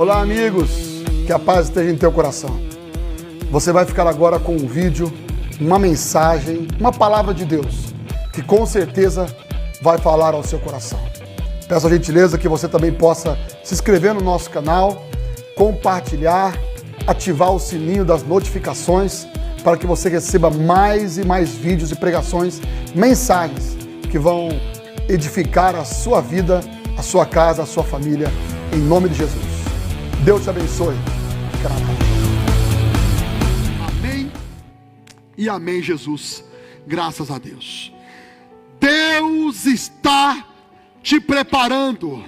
Olá amigos, que a paz esteja em teu coração. Você vai ficar agora com um vídeo, uma mensagem, uma palavra de Deus, que com certeza vai falar ao seu coração. Peço a gentileza que você também possa se inscrever no nosso canal, compartilhar, ativar o sininho das notificações, para que você receba mais e mais vídeos e pregações, mensagens que vão edificar a sua vida, a sua casa, a sua família, em nome de Jesus. Deus te abençoe. Fica na paz. Amém e amém, Jesus. Graças a Deus. Deus está te preparando.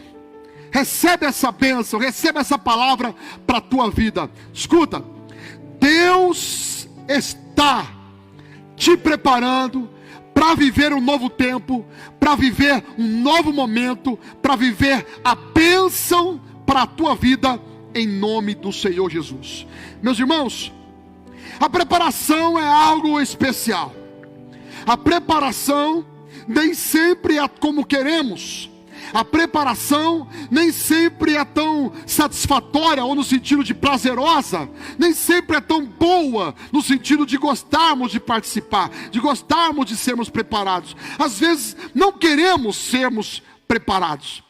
Recebe essa bênção, recebe essa palavra para a tua vida. Escuta, Deus está te preparando para viver um novo tempo, para viver um novo momento, para viver a bênção para a tua vida, em nome do Senhor Jesus. Meus irmãos, a preparação é algo especial. A preparação nem sempre é como queremos. A preparação nem sempre é tão satisfatória ou no sentido de prazerosa. Nem sempre é tão boa no sentido de gostarmos de participar, de gostarmos de sermos preparados. Às vezes não queremos sermos preparados.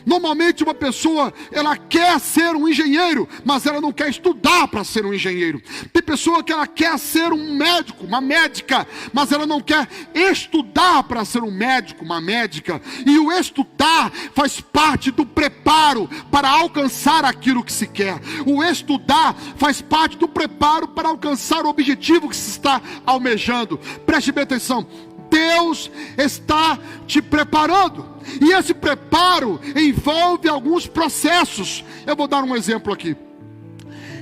Normalmente uma pessoa, ela quer ser um engenheiro, mas ela não quer estudar para ser um engenheiro. Tem pessoa que ela quer ser um médico, uma médica, mas ela não quer estudar para ser um médico, uma médica. E o estudar faz parte do preparo para alcançar aquilo que se quer. O estudar faz parte do preparo para alcançar o objetivo que se está almejando. Preste bem atenção. Deus está te preparando. E esse preparo envolve alguns processos. Eu vou dar um exemplo aqui.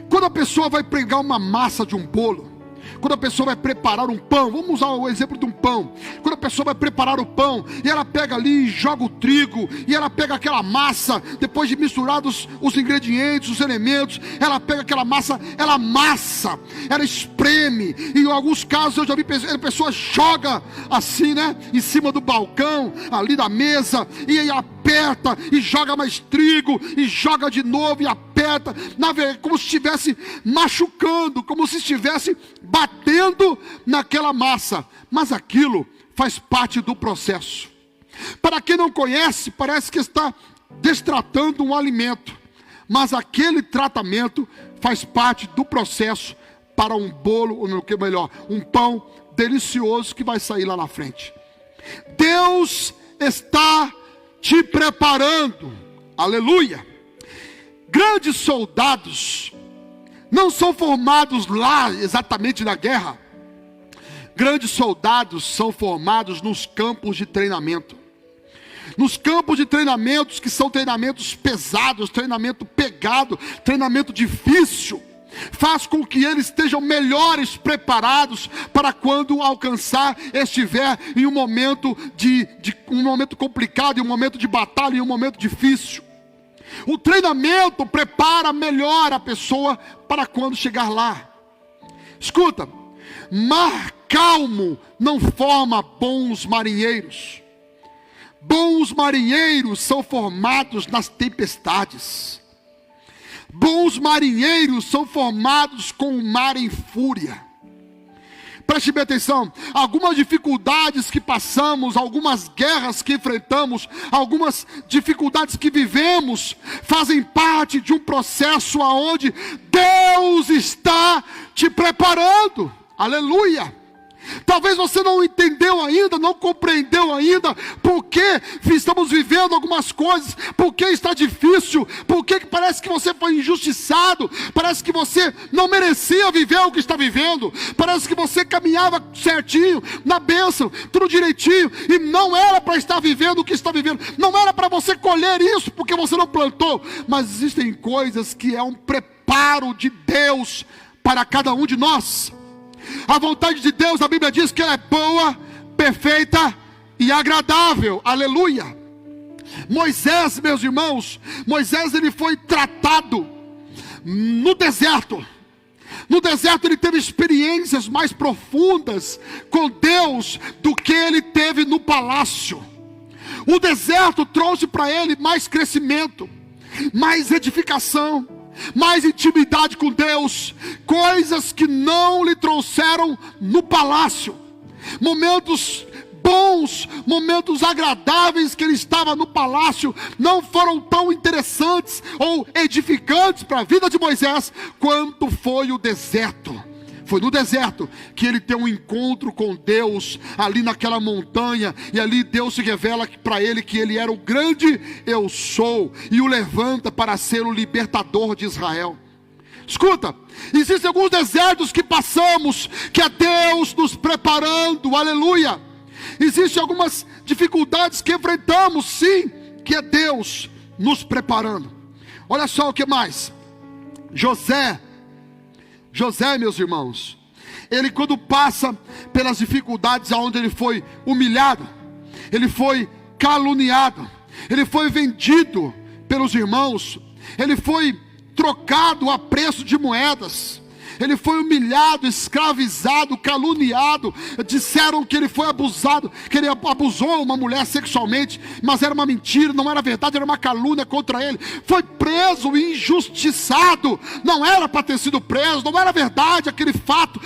Quando a pessoa vai pregar uma massa de um bolo, quando a pessoa vai preparar um pão, vamos usar o exemplo de um pão. Quando a pessoa vai preparar o pão, e ela pega ali, joga o trigo, e ela pega aquela massa, depois de misturados os ingredientes, os elementos, ela pega aquela massa, ela amassa, ela espreme, e em alguns casos eu já vi a pessoa joga assim, né, em cima do balcão, ali da mesa, e aí aperta, e joga mais trigo, e joga de novo, e aperta, na verdade, como se estivesse machucando, como se estivesse batendo naquela massa. Mas aquilo faz parte do processo. Para quem não conhece, parece que está destratando um alimento, mas aquele tratamento faz parte do processo para um bolo, ou melhor, um pão delicioso que vai sair lá na frente. Deus está te preparando. Aleluia. Grandes soldados não são formados lá exatamente na guerra. Grandes soldados são formados nos campos de treinamento. Nos campos de treinamentos que são treinamentos pesados, treinamento pegado, treinamento difícil. Faz com que eles estejam melhores preparados para quando alcançar, estiver em um momento um momento complicado, em um momento de batalha, em um momento difícil. O treinamento prepara melhor a pessoa para quando chegar lá. Escuta, mar calmo não forma bons marinheiros. Bons marinheiros são formados nas tempestades. Bons marinheiros são formados com o mar em fúria. Preste bem atenção, algumas dificuldades que passamos, algumas guerras que enfrentamos, algumas dificuldades que vivemos, fazem parte de um processo aonde Deus está te preparando. Aleluia! Talvez você não entendeu ainda, não compreendeu ainda por que estamos vivendo algumas coisas, por que está difícil, por que parece que você foi injustiçado, parece que você não merecia viver o que está vivendo, parece que você caminhava certinho, na bênção, tudo direitinho, e não era para estar vivendo o que está vivendo, não era para você colher isso porque você não plantou, mas existem coisas que é um preparo de Deus para cada um de nós. A vontade de Deus, a Bíblia diz que ela é boa, perfeita e agradável. Aleluia. Moisés, meus irmãos, Moisés ele foi tratado no deserto. No deserto ele teve experiências mais profundas com Deus do que ele teve no palácio. O deserto trouxe para ele mais crescimento, mais edificação, mais intimidade com Deus, coisas que não lhe trouxeram no palácio, momentos bons, momentos agradáveis que ele estava no palácio, não foram tão interessantes ou edificantes para a vida de Moisés, quanto foi o deserto. Foi no deserto que ele tem um encontro com Deus, ali naquela montanha, e ali Deus se revela para ele que ele era o grande eu sou, e o levanta para ser o libertador de Israel. Escuta, existem alguns desertos que passamos, que é Deus nos preparando, aleluia. Existem algumas dificuldades que enfrentamos, sim, que é Deus nos preparando. Olha só o que mais. José, meus irmãos, ele quando passa pelas dificuldades aonde ele foi humilhado, ele foi caluniado, ele foi vendido pelos irmãos, ele foi trocado a preço de moedas, ele foi humilhado, escravizado, caluniado. Disseram que ele foi abusado, que ele abusou uma mulher sexualmente, mas era uma mentira, não era verdade, era uma calúnia contra ele. Foi preso e injustiçado, não era para ter sido preso, não era verdade aquele fato,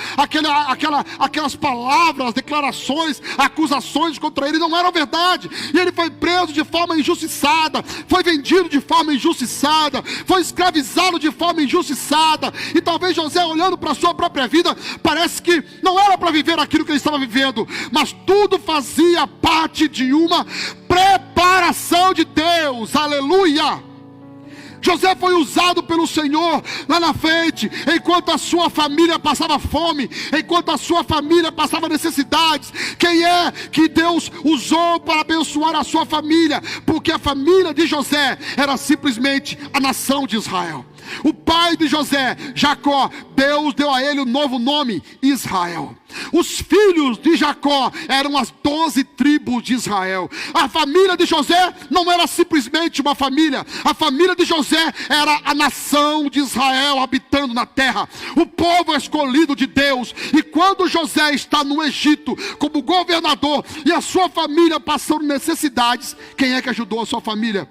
aquelas palavras, declarações, acusações contra ele, não eram verdade. E ele foi preso de forma injustiçada, foi vendido de forma injustiçada, foi escravizado de forma injustiçada. E talvez José, olhando para a sua própria vida, parece que não era para viver aquilo que ele estava vivendo, mas tudo fazia parte de uma preparação de Deus, aleluia. José foi usado pelo Senhor lá na frente, enquanto a sua família passava fome, enquanto a sua família passava necessidades. Quem é que Deus usou para abençoar a sua família? Porque a família de José era simplesmente a nação de Israel. O pai de José, Jacó, Deus deu a ele o novo nome, Israel. Os filhos de Jacó eram as 12 tribos de Israel. A família de José não era simplesmente uma família. A família de José era a nação de Israel habitando na terra, o povo escolhido de Deus. E quando José está no Egito como governador e a sua família passando necessidades, quem é que ajudou a sua família?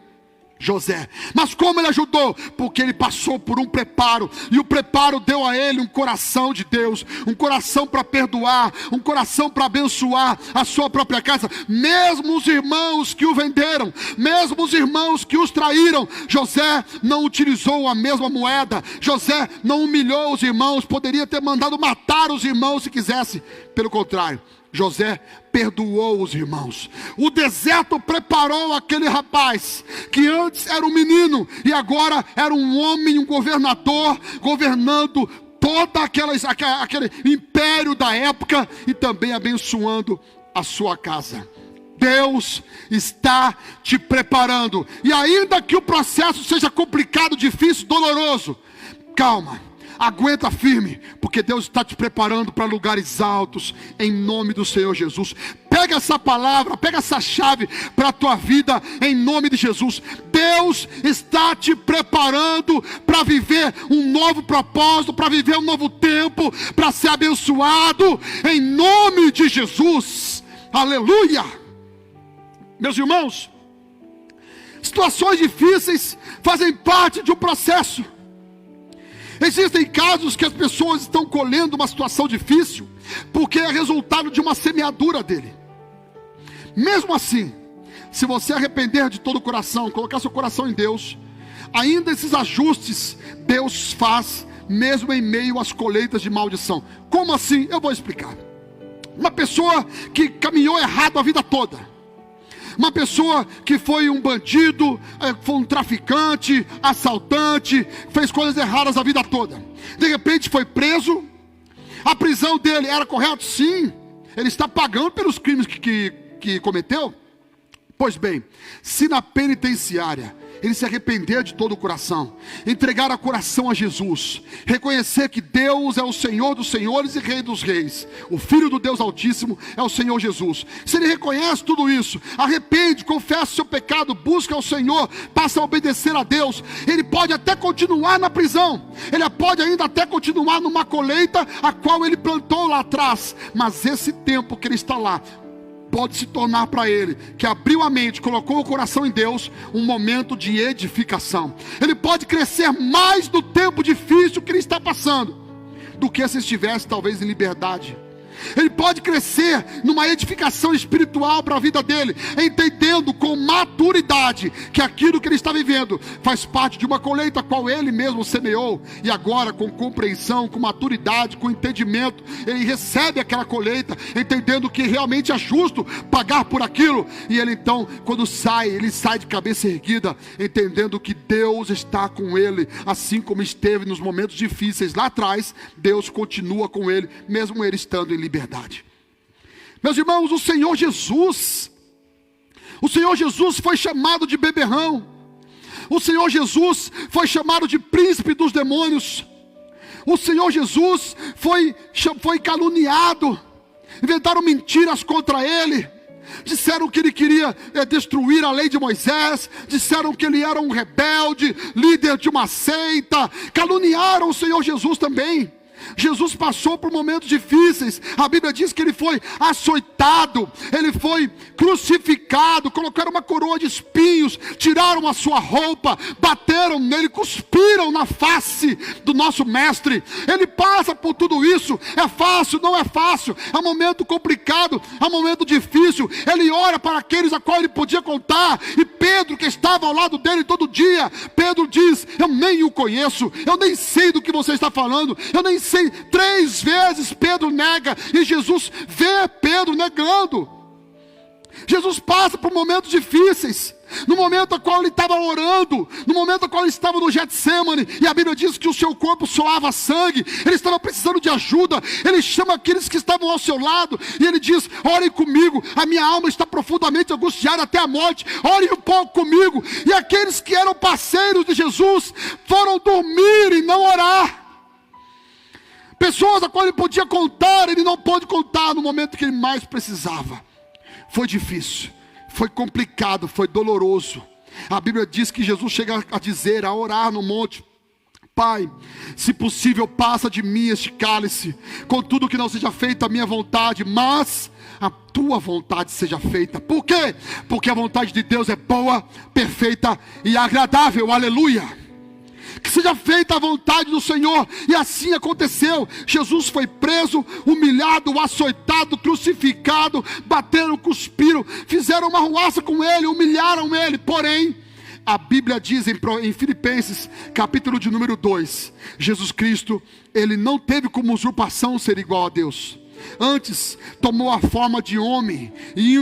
José. Mas como ele ajudou? Porque ele passou por um preparo, e o preparo deu a ele um coração de Deus, um coração para perdoar, um coração para abençoar a sua própria casa. Mesmo os irmãos que o venderam, mesmo os irmãos que os traíram, José não utilizou a mesma moeda. José não humilhou os irmãos, poderia ter mandado matar os irmãos se quisesse. Pelo contrário, José perdoou os irmãos. O deserto preparou aquele rapaz que antes era um menino e agora era um homem, um governador, governando todo aquele império da época e também abençoando a sua casa. Deus está te preparando, e ainda que o processo seja complicado, difícil, doloroso, calma. Aguenta firme, porque Deus está te preparando para lugares altos, em nome do Senhor Jesus. Pega essa palavra, pega essa chave para a tua vida, em nome de Jesus. Deus está te preparando para viver um novo propósito, para viver um novo tempo, para ser abençoado, em nome de Jesus. Aleluia. Meus irmãos, situações difíceis fazem parte de um processo. Existem casos que as pessoas estão colhendo uma situação difícil porque é resultado de uma semeadura dele. Mesmo assim, se você arrepender de todo o coração, colocar seu coração em Deus, ainda esses ajustes Deus faz, mesmo em meio às colheitas de maldição. Como assim? Eu vou explicar. Uma pessoa que caminhou errado a vida toda, uma pessoa que foi um bandido, foi um traficante, assaltante, fez coisas erradas a vida toda. De repente foi preso. A prisão dele era correta? Sim. Ele está pagando pelos crimes que cometeu. Pois bem, se na penitenciária ele se arrepender de todo o coração, entregar o coração a Jesus, reconhecer que Deus é o Senhor dos senhores e Rei dos reis, o Filho do Deus Altíssimo é o Senhor Jesus. Se ele reconhece tudo isso, arrepende, confessa o seu pecado, busca o Senhor, passa a obedecer a Deus, ele pode até continuar na prisão, ele pode ainda até continuar numa colheita a qual ele plantou lá atrás, mas esse tempo que ele está lá, pode se tornar para ele, que abriu a mente, colocou o coração em Deus, um momento de edificação. Ele pode crescer mais no tempo difícil que ele está passando, do que se estivesse talvez em liberdade. Ele pode crescer numa edificação espiritual para a vida dele, entendendo com maturidade que aquilo que ele está vivendo faz parte de uma colheita a qual ele mesmo semeou, e agora com compreensão, com maturidade, com entendimento, ele recebe aquela colheita, entendendo que realmente é justo pagar por aquilo. E ele então, quando sai, ele sai de cabeça erguida, entendendo que Deus está com ele, assim como esteve nos momentos difíceis lá atrás. Deus continua com ele, mesmo ele estando em liberdade. Meus irmãos, o Senhor Jesus foi chamado de beberrão. O Senhor Jesus foi chamado de príncipe dos demônios. O Senhor Jesus foi caluniado. Inventaram mentiras contra ele. Disseram que ele queria destruir a lei de Moisés. Disseram que ele era um rebelde, líder de uma seita. Caluniaram o Senhor Jesus também. Jesus passou por momentos difíceis. A Bíblia diz que ele foi açoitado, ele foi crucificado, colocaram uma coroa de espinhos, tiraram a sua roupa, bateram nele, cuspiram na face do nosso mestre. Ele passa por tudo isso. É fácil? Não é fácil. É um momento complicado, é um momento difícil. Ele ora para aqueles a qual ele podia contar. E Pedro, que estava ao lado dele todo dia, Pedro diz: eu nem o conheço, eu nem sei do que você está falando, eu nem sei. 3 vezes Pedro nega, e Jesus vê Pedro negando. Jesus passa por momentos difíceis. No momento no qual ele estava orando, no momento no qual ele estava no Getsemane, e a Bíblia diz que o seu corpo soava sangue, ele estava precisando de ajuda. Ele chama aqueles que estavam ao seu lado, e ele diz: orem comigo, a minha alma está profundamente angustiada até a morte, orem um pouco comigo. E aqueles que eram parceiros de Jesus foram dormir e não orar. Pessoas a qual ele podia contar, ele não pôde contar no momento que ele mais precisava. Foi difícil, foi complicado, foi doloroso. A Bíblia diz que Jesus chega a dizer, a orar no monte: Pai, se possível, passa de mim este cálice, contudo que não seja feita a minha vontade, mas a tua vontade seja feita. Por quê? Porque a vontade de Deus é boa, perfeita e agradável. Aleluia! Que seja feita a vontade do Senhor. E assim aconteceu. Jesus foi preso, humilhado, açoitado, crucificado, bateram, cuspiram, fizeram uma arruaça com ele, humilharam ele. Porém, a Bíblia diz em Filipenses, capítulo de número 2, Jesus Cristo, ele não teve como usurpação ser igual a Deus. Antes tomou a forma de homem, e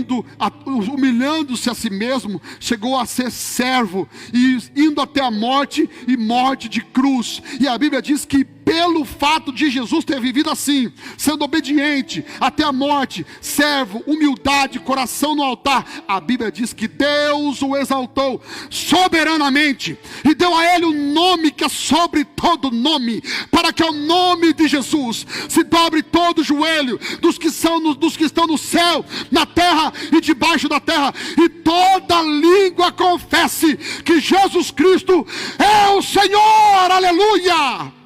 humilhando-se a si mesmo, chegou a ser servo, e indo até a morte, e morte de cruz. E a Bíblia diz que pelo fato de Jesus ter vivido assim, sendo obediente até a morte, servo, humildade, coração no altar, a Bíblia diz que Deus o exaltou soberanamente e deu a ele um nome que é sobre todo nome, para que ao nome de Jesus se dobre todo o joelho dos que estão no céu, na terra e debaixo da terra, e toda língua confesse que Jesus Cristo é o Senhor. Aleluia!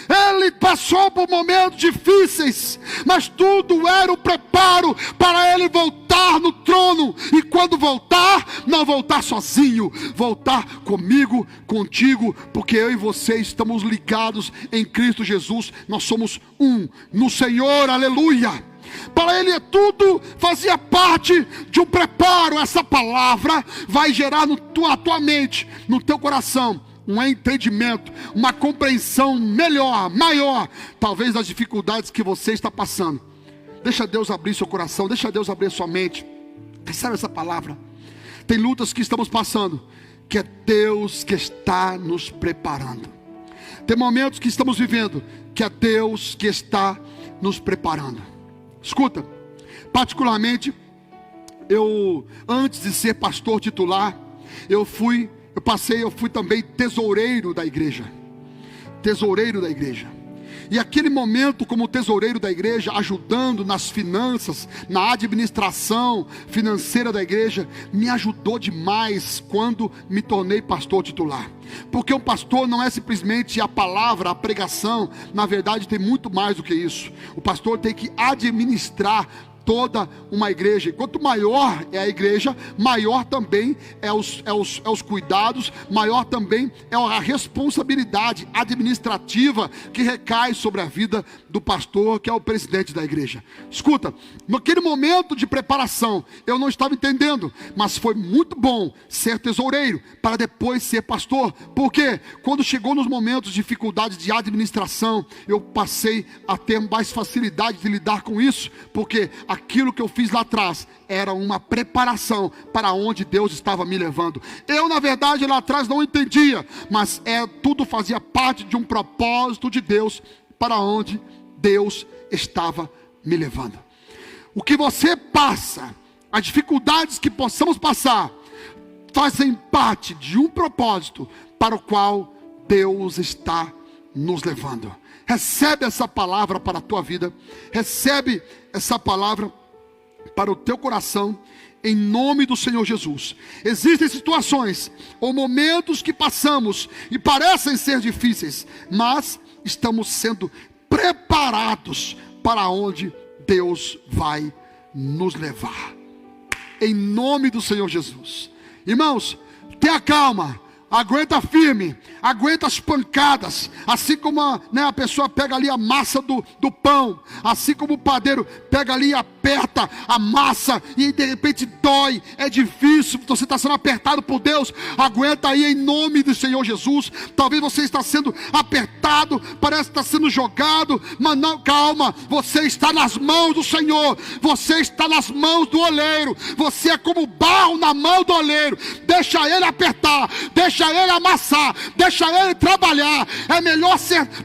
Ele passou por momentos difíceis, mas tudo era o preparo para ele voltar no trono. E quando voltar, não voltar sozinho, voltar comigo, contigo, porque eu e você estamos ligados em Cristo Jesus. Nós somos um no Senhor, aleluia. Para ele tudo fazia parte de um preparo. Essa palavra vai gerar na tua mente, no teu coração, um entendimento, uma compreensão melhor, maior, talvez das dificuldades que você está passando. Deixa Deus abrir seu coração, deixa Deus abrir sua mente. Recebe essa palavra. Tem lutas que estamos passando, que é Deus que está nos preparando. Tem momentos que estamos vivendo, que é Deus que está nos preparando. Escuta, particularmente, antes de ser pastor titular, eu fui também tesoureiro da igreja. E aquele momento, como tesoureiro da igreja, ajudando nas finanças, na administração financeira da igreja, me ajudou demais quando me tornei pastor titular. Porque um pastor não é simplesmente a palavra, a pregação. Na verdade tem muito mais do que isso. O pastor tem que administrar toda uma igreja. E quanto maior é a igreja, maior também é os cuidados, maior também é a responsabilidade administrativa que recai sobre a vida do pastor, que é o presidente da igreja. Escuta, naquele momento de preparação, eu não estava entendendo, mas foi muito bom ser tesoureiro, para depois ser pastor. Porque quando chegou nos momentos de dificuldade de administração, eu passei a ter mais facilidade de lidar com isso, porque aquilo que eu fiz lá atrás era uma preparação para onde Deus estava me levando. Eu, na verdade, lá atrás não entendia, mas tudo fazia parte de um propósito de Deus, para onde Deus estava me levando. O que você passa, as dificuldades que possamos passar, fazem parte de um propósito para o qual Deus está nos levando. Recebe essa palavra para a tua vida, recebe essa palavra para o teu coração, em nome do Senhor Jesus. Existem situações ou momentos que passamos e parecem ser difíceis, mas estamos sendo preparados para onde Deus vai nos levar, em nome do Senhor Jesus. Irmãos, tenha calma, aguenta firme, aguenta as pancadas, assim como a pessoa pega ali a massa do pão, assim como o padeiro pega ali e aperta a massa, e de repente dói, é difícil, você está sendo apertado por Deus, aguenta aí em nome do Senhor Jesus. Talvez você está sendo apertado, parece que está sendo jogado, mas não, calma, você está nas mãos do Senhor, você está nas mãos do oleiro, você é como barro na mão do oleiro, deixa ele apertar, deixa ele amassar, deixa ele trabalhar. É melhor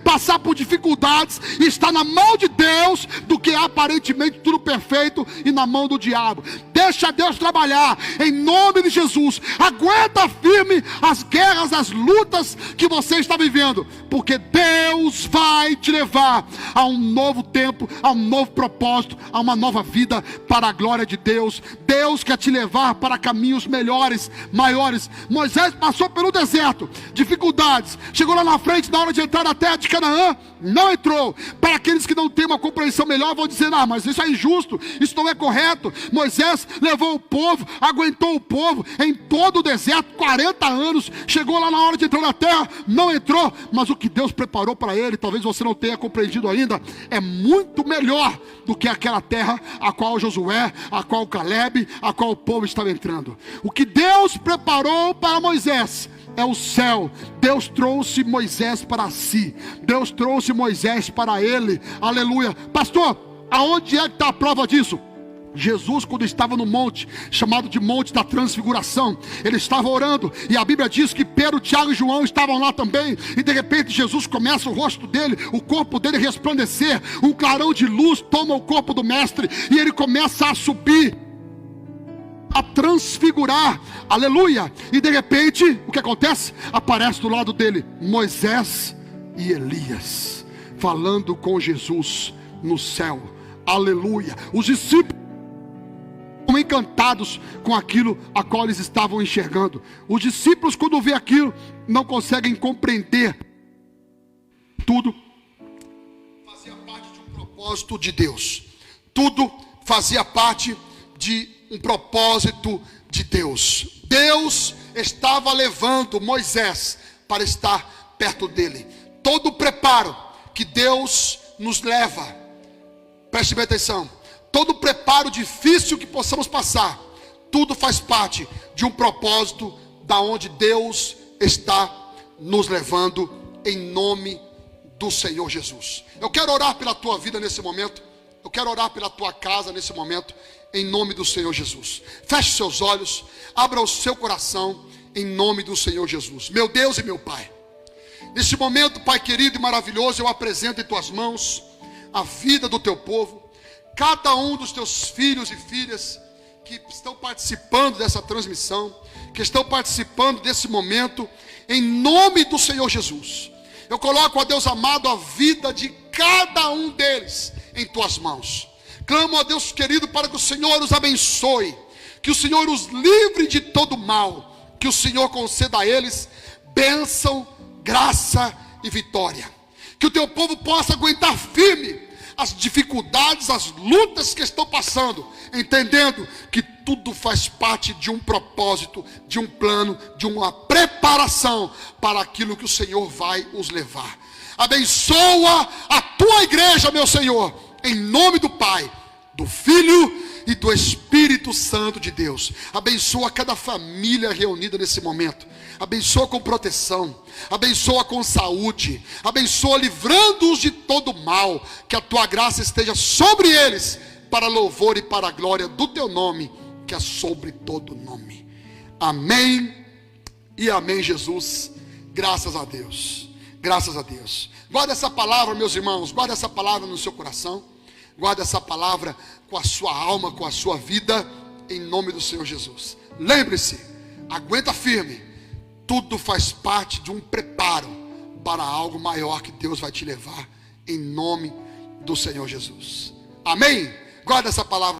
passar por dificuldades e estar na mão de Deus, do que aparentemente tudo perfeito e na mão do diabo. Deixa Deus trabalhar, em nome de Jesus. Aguenta firme as guerras, as lutas que você está vivendo, porque Deus vai te levar a um novo tempo, a um novo propósito, a uma nova vida para a glória de Deus. Deus quer te levar para caminhos melhores, maiores. Moisés passou pelo deserto, dificuldades, chegou lá na frente, na hora de entrar na terra de Canaã, não entrou. Para aqueles que não têm uma compreensão melhor, vão dizer: ah, mas isso é injusto, isso não é correto. Moisés levou o povo, aguentou o povo em todo o deserto, 40 anos, chegou lá na hora de entrar na terra, não entrou. Mas o que Deus preparou para ele, talvez você não tenha compreendido ainda, é muito melhor do que aquela terra a qual Josué, a qual Caleb, a qual o povo estava entrando. O que Deus preparou para Moisés é o céu. Deus trouxe Moisés para si, Deus trouxe Moisés para ele, aleluia. Pastor, aonde é que está a prova disso? Jesus, quando estava no monte, chamado de Monte da Transfiguração, ele estava orando, e a Bíblia diz que Pedro, Tiago e João estavam lá também, e de repente Jesus começa, o rosto dele, o corpo dele resplandecer, um clarão de luz toma o corpo do mestre, e ele começa a subir, a transfigurar, aleluia. E de repente, o que acontece? Aparece do lado dele Moisés e Elias, falando com Jesus no céu, aleluia. Os discípulos encantados com aquilo a qual eles estavam enxergando. Os discípulos, quando vê aquilo, não conseguem compreender. Tudo fazia parte de um propósito de Deus. Tudo fazia parte de um propósito de Deus. Deus estava levando Moisés para estar perto dele. Todo o preparo que Deus nos leva, preste bem atenção, todo o preparo difícil que possamos passar, tudo faz parte de um propósito da onde Deus está nos levando, em nome do Senhor Jesus. Eu quero orar pela tua vida nesse momento, eu quero orar pela tua casa nesse momento, em nome do Senhor Jesus. Feche seus olhos, abra o seu coração, em nome do Senhor Jesus. Meu Deus e meu Pai, nesse momento, Pai querido e maravilhoso, eu apresento em tuas mãos a vida do teu povo, cada um dos teus filhos e filhas que estão participando dessa transmissão, que estão participando desse momento, em nome do Senhor Jesus. Eu coloco, ó Deus amado, a vida de cada um deles em tuas mãos. Clamo, ó Deus querido, para que o Senhor os abençoe, que o Senhor os livre de todo mal, que o Senhor conceda a eles bênção, graça e vitória. Que o teu povo possa aguentar firme as dificuldades, as lutas que estão passando, entendendo que tudo faz parte de um propósito, de um plano, de uma preparação para aquilo que o Senhor vai os levar. Abençoa a tua igreja, meu Senhor, em nome do Pai, do Filho e do Espírito Santo de Deus. Abençoa cada família reunida nesse momento. Abençoa com proteção, abençoa com saúde, abençoa livrando-os de todo mal. Que a tua graça esteja sobre eles, para louvor e para a glória do teu nome, que é sobre todo nome. Amém e amém, Jesus. Graças a Deus, graças a Deus. Guarda essa palavra, meus irmãos, guarda essa palavra no seu coração, guarda essa palavra com a sua alma, com a sua vida, em nome do Senhor Jesus. Lembre-se, aguenta firme. Tudo faz parte de um preparo para algo maior que Deus vai te levar, em nome do Senhor Jesus. Amém? Guarda essa palavra.